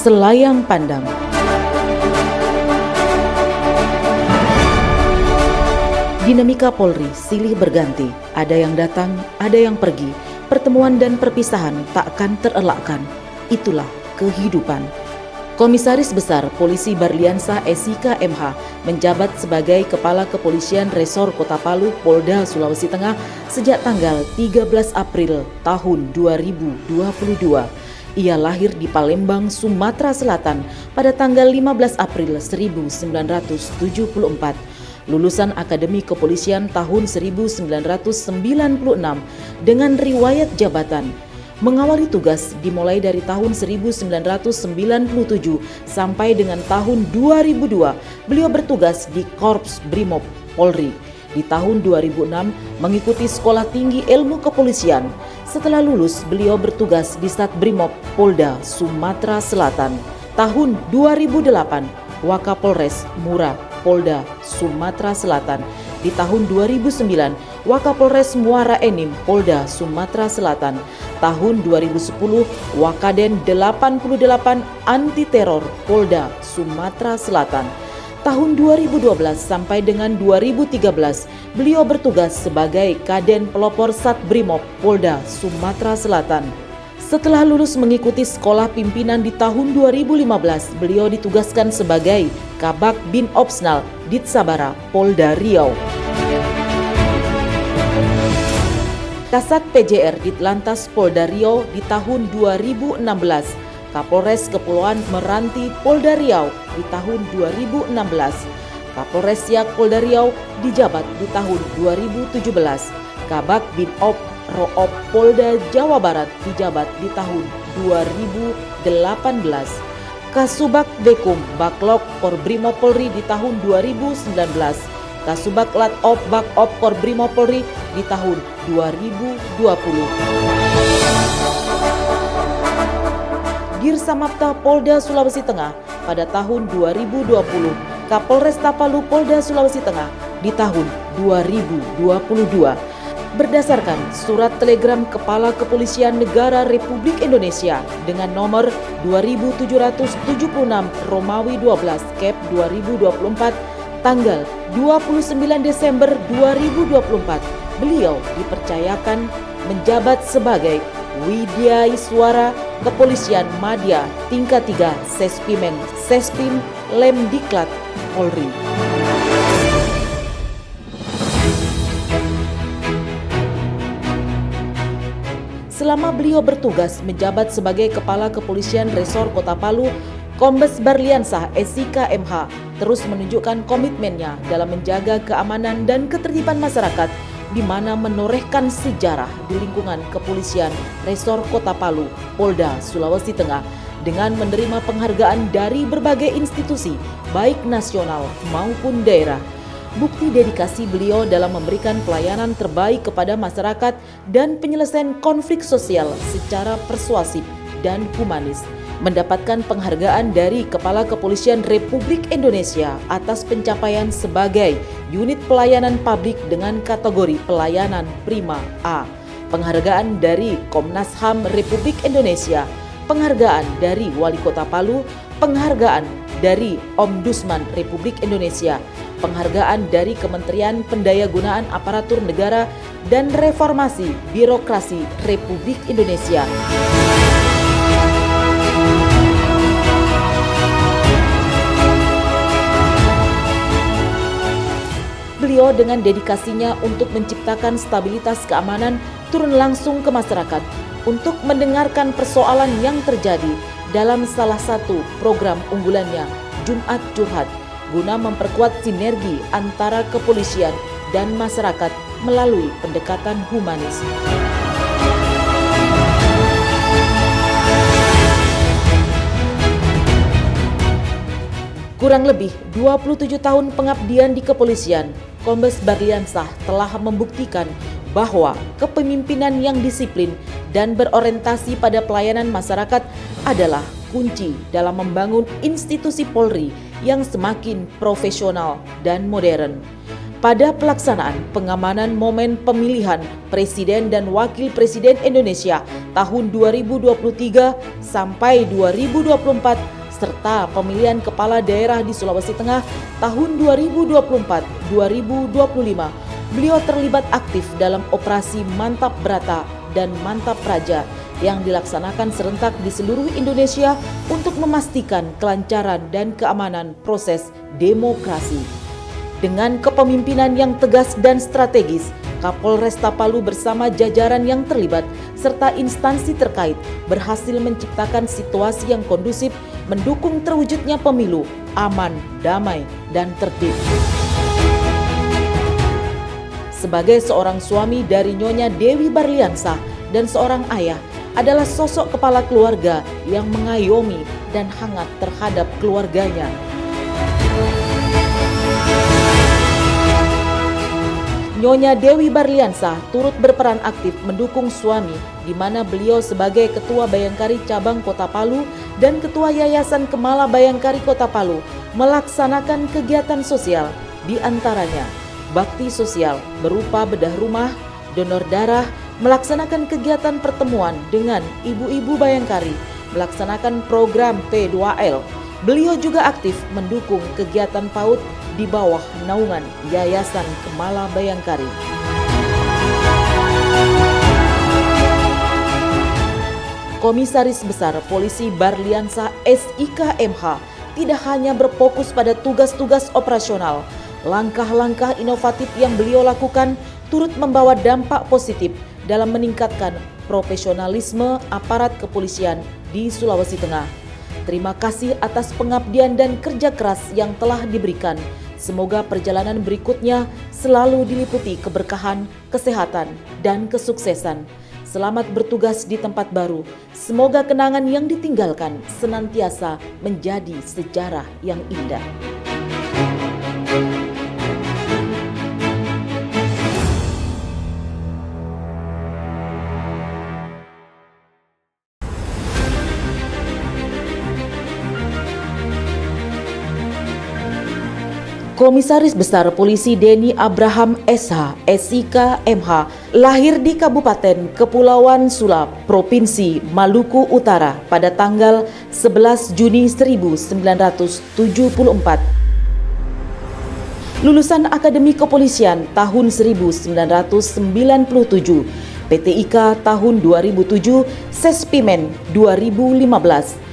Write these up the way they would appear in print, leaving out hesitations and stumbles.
Selayang Pandang. Dinamika Polri silih berganti, ada yang datang, ada yang pergi. Pertemuan dan perpisahan takkan terelakkan. Itulah kehidupan. Komisaris Besar Polisi Barliansyah SIK MH menjabat sebagai Kepala Kepolisian Resor Kota Palu, Polda Sulawesi Tengah sejak tanggal 13 April tahun 2022. Ia lahir di Palembang, Sumatera Selatan pada tanggal 15 April 1974. Lulusan Akademi Kepolisian tahun 1996 dengan riwayat jabatan. Mengawali tugas dimulai dari tahun 1997 sampai dengan tahun 2002, beliau bertugas di Korps Brimob Polri. Di tahun 2006 mengikuti Sekolah Tinggi Ilmu Kepolisian. Setelah lulus, beliau bertugas di Sat Brimob Polda Sumatera Selatan. Tahun 2008, Wakapolres Mura Polda Sumatera Selatan. Di tahun 2009, Wakapolres Muara Enim Polda Sumatera Selatan. Tahun 2010, Wakaden 88 Anti Teror Polda Sumatera Selatan. Tahun 2012 sampai dengan 2013, beliau bertugas sebagai Kaden Pelopor Sat Brimob Polda Sumatera Selatan. Setelah lulus mengikuti sekolah pimpinan di tahun 2015, beliau ditugaskan sebagai Kabak Bin Opsnal Ditsabara Polda Riau. Kasat PJR Ditlantas Polda Riau di tahun 2016. Kapolres Kepulauan Meranti Polda Riau di tahun 2016. Kapolres Siak Polda Riau dijabat di tahun 2017. Kabak Binop Roop Polda Jawa Barat dijabat di tahun 2018. Kasubag Dekum Baklok Korbrimob Polri di tahun 2019. Kasubag Latop Bakop Korbrimob Polri di tahun 2020. Dirsamapta Polda Sulawesi Tengah pada tahun 2020, Kapolres Tapalu Polda Sulawesi Tengah di tahun 2022. Berdasarkan surat telegram Kepala Kepolisian Negara Republik Indonesia dengan nomor 2776 Romawi 12 Cap 2024 tanggal 29 Desember 2024, beliau dipercayakan menjabat sebagai Widyaswara Kepolisian Madya tingkat 3 Sespimen Sespim Lemdiklat Polri. Selama beliau bertugas menjabat sebagai Kepala Kepolisian Resor Kota Palu, Kombes Barliansyah SIK MH terus menunjukkan komitmennya dalam menjaga keamanan dan ketertiban masyarakat, di mana menorehkan sejarah di lingkungan kepolisian Resor Kota Palu, Polda Sulawesi Tengah dengan menerima penghargaan dari berbagai institusi, baik nasional maupun daerah. Bukti dedikasi beliau dalam memberikan pelayanan terbaik kepada masyarakat dan penyelesaian konflik sosial secara persuasif dan humanis. Mendapatkan penghargaan dari Kepala Kepolisian Republik Indonesia atas pencapaian sebagai unit pelayanan publik dengan kategori pelayanan prima A, penghargaan dari Komnas HAM Republik Indonesia, penghargaan dari Wali Kota Palu, penghargaan dari Ombudsman Republik Indonesia, penghargaan dari Kementerian Pendayagunaan Aparatur Negara dan Reformasi Birokrasi Republik Indonesia. Beliau dengan dedikasinya untuk menciptakan stabilitas keamanan turun langsung ke masyarakat untuk mendengarkan persoalan yang terjadi dalam salah satu program unggulannya, Jumat Curhat, guna memperkuat sinergi antara kepolisian dan masyarakat melalui pendekatan humanis. Kurang lebih 27 tahun pengabdian di kepolisian, Kombes Barliansyah telah membuktikan bahwa kepemimpinan yang disiplin dan berorientasi pada pelayanan masyarakat adalah kunci dalam membangun institusi Polri yang semakin profesional dan modern. Pada pelaksanaan pengamanan momen pemilihan Presiden dan Wakil Presiden Indonesia tahun 2023 sampai 2024 serta pemilihan kepala daerah di Sulawesi Tengah tahun 2024-2025, beliau terlibat aktif dalam operasi Mantap Brata dan Mantap Praja yang dilaksanakan serentak di seluruh Indonesia untuk memastikan kelancaran dan keamanan proses demokrasi. Dengan kepemimpinan yang tegas dan strategis, Kapolresta Palu bersama jajaran yang terlibat serta instansi terkait berhasil menciptakan situasi yang kondusif mendukung terwujudnya pemilu aman, damai, dan tertib. Sebagai seorang suami dari Nyonya Dewi Barliansah dan seorang ayah, adalah sosok kepala keluarga yang mengayomi dan hangat terhadap keluarganya. Nyonya Dewi Barliansah turut berperan aktif mendukung suami, di mana beliau sebagai Ketua Bayangkari Cabang Kota Palu dan Ketua Yayasan Kemala Bayangkari Kota Palu melaksanakan kegiatan sosial, di antaranya bakti sosial berupa bedah rumah, donor darah, melaksanakan kegiatan pertemuan dengan ibu-ibu Bayangkari, melaksanakan program P2L. Beliau juga aktif mendukung kegiatan PAUD di bawah naungan Yayasan Kemala Bayangkari. Komisaris Besar Polisi Barliansah SIK MH tidak hanya berfokus pada tugas-tugas operasional, langkah-langkah inovatif yang beliau lakukan turut membawa dampak positif dalam meningkatkan profesionalisme aparat kepolisian di Sulawesi Tengah. Terima kasih atas pengabdian dan kerja keras yang telah diberikan. Semoga perjalanan berikutnya selalu diliputi keberkahan, kesehatan, dan kesuksesan. Selamat bertugas di tempat baru. Semoga kenangan yang ditinggalkan senantiasa menjadi sejarah yang indah. Komisaris Besar Polisi Denny Abraham SH, SIK MH, lahir di Kabupaten Kepulauan Sulap, Provinsi Maluku Utara pada tanggal 11 Juni 1974. Lulusan Akademi Kepolisian tahun 1997, PTIK tahun 2007, Sespimen 2015.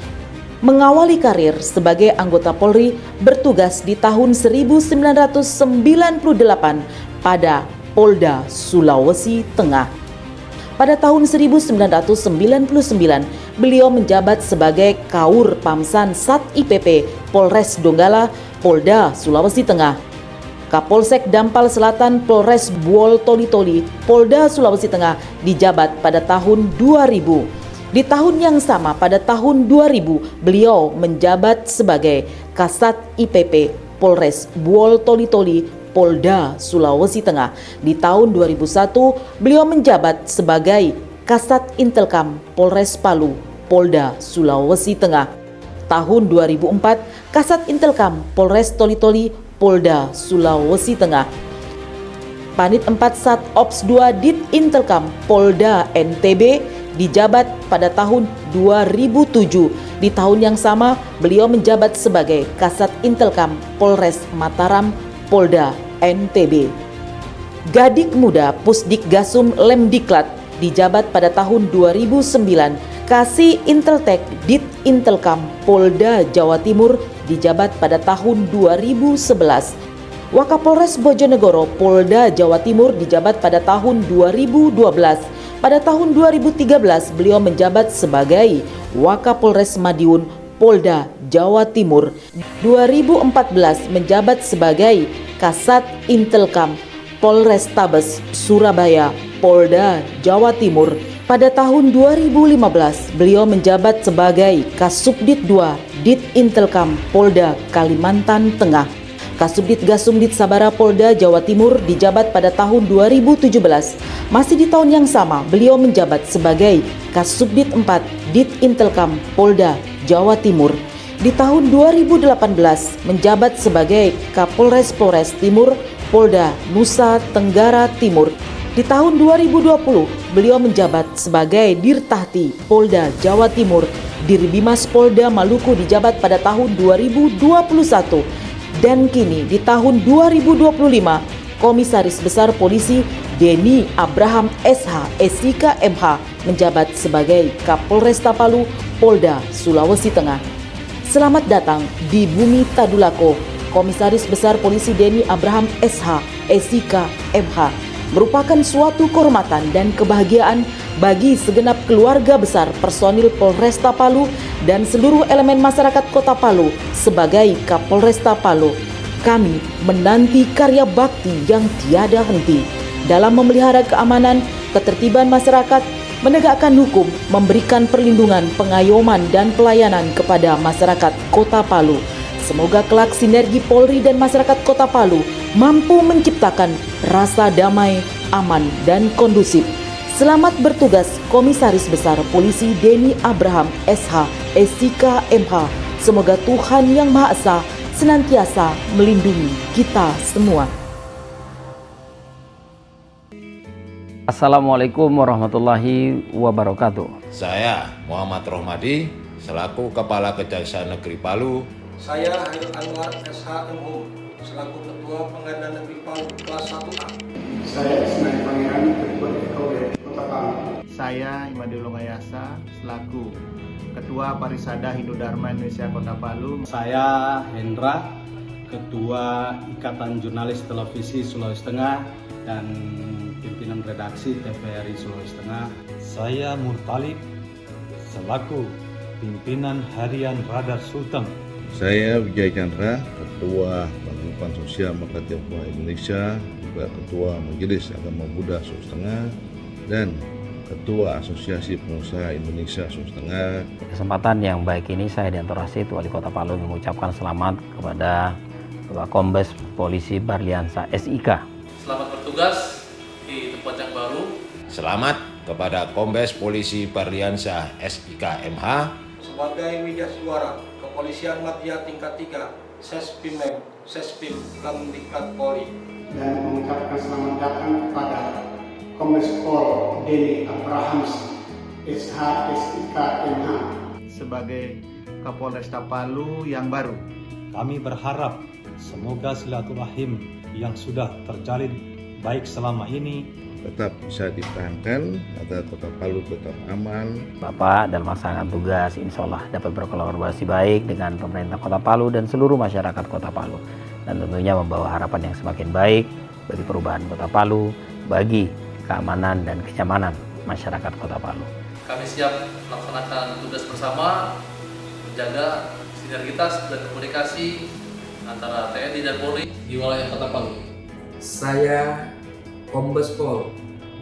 Mengawali karir sebagai anggota Polri, bertugas di tahun 1998 pada Polda Sulawesi Tengah. Pada tahun 1999, beliau menjabat sebagai Kaur Pamsan Sat IPP Polres Donggala, Polda Sulawesi Tengah. Kapolsek Dampal Selatan Polres Buol Toli-Toli, Polda Sulawesi Tengah dijabat pada tahun 2000. Di tahun yang sama pada tahun 2000 beliau menjabat sebagai Kasat IPP Polres Buol Toli-Toli Polda Sulawesi Tengah. Di tahun 2001 beliau menjabat sebagai Kasat Intelkam Polres Palu Polda Sulawesi Tengah. Tahun 2004 Kasat Intelkam Polres Toli-Toli Polda Sulawesi Tengah. Panit 4 Sat Ops 2 Dit Intelkam Polda NTB dijabat pada tahun 2007. Di tahun yang sama, beliau menjabat sebagai Kasat Intelkam Polres Mataram, Polda NTB. Gadik Muda Pusdikgasum Lemdiklat dijabat pada tahun 2009. Kasih Inteltek Dit Intelkam Polda Jawa Timur dijabat pada tahun 2011. Wakapolres Bojonegoro Polda Jawa Timur dijabat pada tahun 2012. Pada tahun 2013 beliau menjabat sebagai Wakapolres Madiun Polda Jawa Timur. 2014 menjabat sebagai Kasat Intelkam Polrestabes Surabaya Polda Jawa Timur. Pada tahun 2015 beliau menjabat sebagai Kasubdit 2 Dit Intelkam Polda Kalimantan Tengah. Kasubdit Gasumdit Sabara Polda Jawa Timur dijabat pada tahun 2017. Masih di tahun yang sama, beliau menjabat sebagai Kasubdit 4 Dit Intelkam Polda Jawa Timur. Di tahun 2018 menjabat sebagai Kapolres Polres Timur Polda Nusa Tenggara Timur. Di tahun 2020, beliau menjabat sebagai Dirtahti Polda Jawa Timur. Dirbimas Polda Maluku dijabat pada tahun 2021 dan kini di tahun 2025 Komisaris Besar Polisi Denny Abraham SH SIK MH menjabat sebagai Kapolresta Palu Polda Sulawesi Tengah. Selamat datang di Bumi Tadulako. Komisaris Besar Polisi Denny Abraham SH SIK MH merupakan suatu kehormatan dan kebahagiaan bagi segenap keluarga besar personil Polresta Palu dan seluruh elemen masyarakat Kota Palu sebagai Kapolresta Palu. Kami menanti karya bakti yang tiada henti dalam memelihara keamanan, ketertiban masyarakat, menegakkan hukum, memberikan perlindungan, pengayoman dan pelayanan kepada masyarakat Kota Palu. Semoga kelak sinergi Polri dan masyarakat Kota Palu mampu menciptakan rasa damai, aman, dan kondusif. Selamat bertugas Komisaris Besar Polisi Denny Abraham SH SIK MH. Semoga Tuhan Yang Maha Esa senantiasa melindungi kita semua. Assalamualaikum warahmatullahi wabarakatuh. Saya Muhammad Rohmadi, selaku Kepala Kejaksaan Negeri Palu. Saya Hairul Anwar SH MO, selaku Ketua Pengadilan Negeri Palu kelas 1A. Saya Ismail Pangeran, Ketua DPRD Kota Palu. Saya Imadil Ngayasa, selaku Ketua Parisada Hindu Dharma Indonesia Kota Palu. Saya Hendra, Ketua Ikatan Jurnalis Televisi Sulawesi Tengah dan pimpinan redaksi TVRI Sulawesi Tengah. Saya Murtalib, selaku pimpinan harian Radar Sulteng. Saya Wijaya Chandra, Ketua Paguyuban Sosial Masyarakat Tionghoa Indonesia, juga Ketua Majelis Agama Buddha Sulawesi Tengah, dan Ketua Asosiasi Pengusaha Indonesia Sulawesi Tengah. Kesempatan yang baik ini saya Dianto Rasid, Wali Kota Palu, mengucapkan selamat kepada Bapak Kombes Polisi Barliansa SIK. Selamat bertugas di tempat yang baru. Selamat kepada Kombes Polisi Barliansa SIK MH Sebagai media suara Kepolisian Madya tingkat 3 Sespimem Sespim Kemdiklat Polri, Dan mengucapkan selamat datang kepada Kombes Pol Denny Abraham SH SIK MH Sebagai Kapolresta Palu yang baru, Kami berharap semoga silaturahim yang sudah terjalin baik selama ini Tetap bisa dipertahankan agar Kota Palu tetap aman. Bapak dalam melaksanakan tugas insya Allah dapat berkolaborasi baik dengan pemerintah Kota Palu dan seluruh masyarakat Kota Palu. Dan tentunya membawa harapan yang semakin baik bagi perubahan Kota Palu, bagi keamanan dan kenyamanan masyarakat Kota Palu. Kami siap melaksanakan tugas bersama, menjaga sinergitas dan komunikasi antara TNI dan Polri di wilayah Kota Palu. Saya Kombes Pol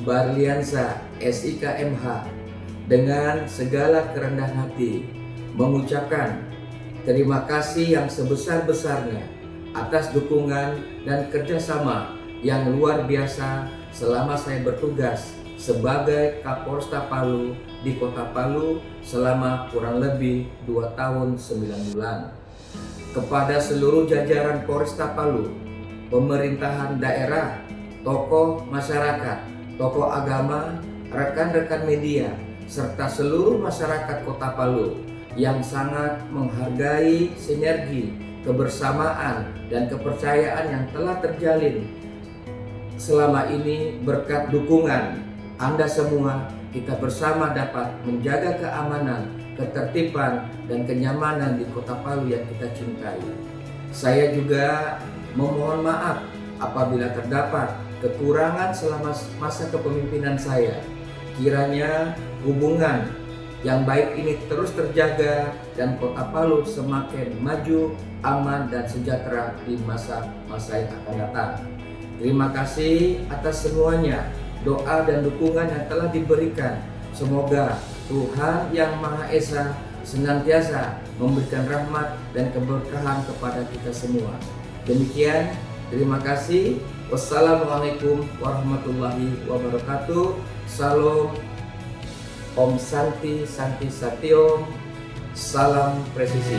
Barliansa SIK MH dengan segala kerendahan hati mengucapkan terima kasih yang sebesar-besarnya atas dukungan dan kerjasama yang luar biasa selama saya bertugas sebagai Kapolresta Palu di Kota Palu selama kurang lebih 2 tahun 9 bulan. Kepada seluruh jajaran Polresta Palu, pemerintahan daerah, tokoh masyarakat, tokoh agama, rekan-rekan media, serta seluruh masyarakat Kota Palu yang sangat menghargai sinergi, kebersamaan, dan kepercayaan yang telah terjalin selama ini berkat dukungan Anda semua. Kita bersama dapat menjaga keamanan, ketertiban, dan kenyamanan di Kota Palu yang kita cintai. Saya juga memohon maaf apabila terdapat kekurangan selama masa kepemimpinan saya. Kiranya hubungan yang baik ini terus terjaga dan Kota Palu semakin maju, aman, dan sejahtera di masa-masa yang akan datang. Terima kasih atas semuanya, doa dan dukungan yang telah diberikan. Semoga Tuhan Yang Maha Esa senantiasa memberikan rahmat dan keberkahan kepada kita semua. Demikian, terima kasih. Wassalamualaikum warahmatullahi wabarakatuh. Salam Om Santi Santi Satyom. Salam presisi.